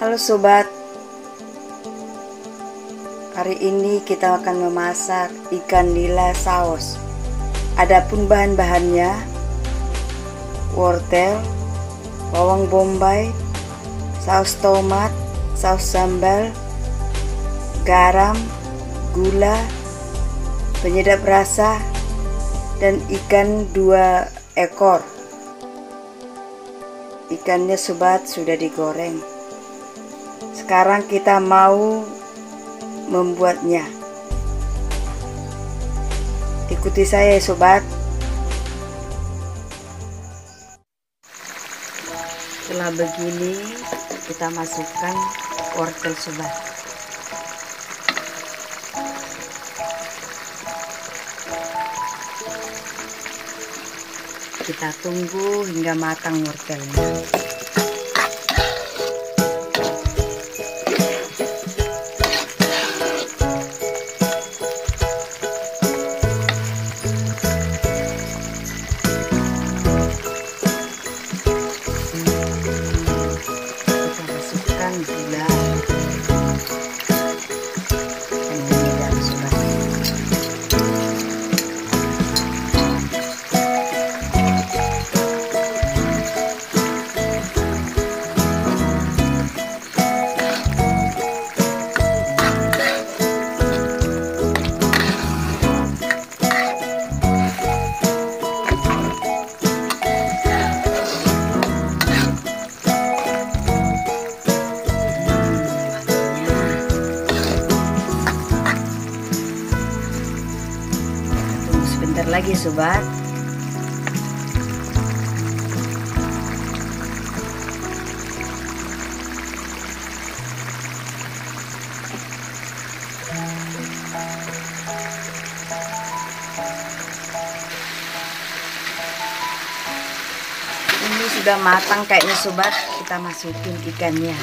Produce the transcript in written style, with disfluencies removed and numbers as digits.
Halo sobat, hari ini kita akan memasak ikan nila saus. Adapun bahan-bahannya: wortel, bawang bombay, saus tomat, saus sambal, garam, gula, penyedap rasa, dan ikan 2 ekor. Ikannya sobat sudah digoreng. Sekarang kita mau membuatnya. Ikuti saya ya sobat. Setelah begini kita masukkan wortel sobat. Kita tunggu hingga matang wortelnya. Gula dan penyedap sobat. Sebentar lagi sobat. Ini sudah matang kayaknya sobat. Kita masukin ikannya.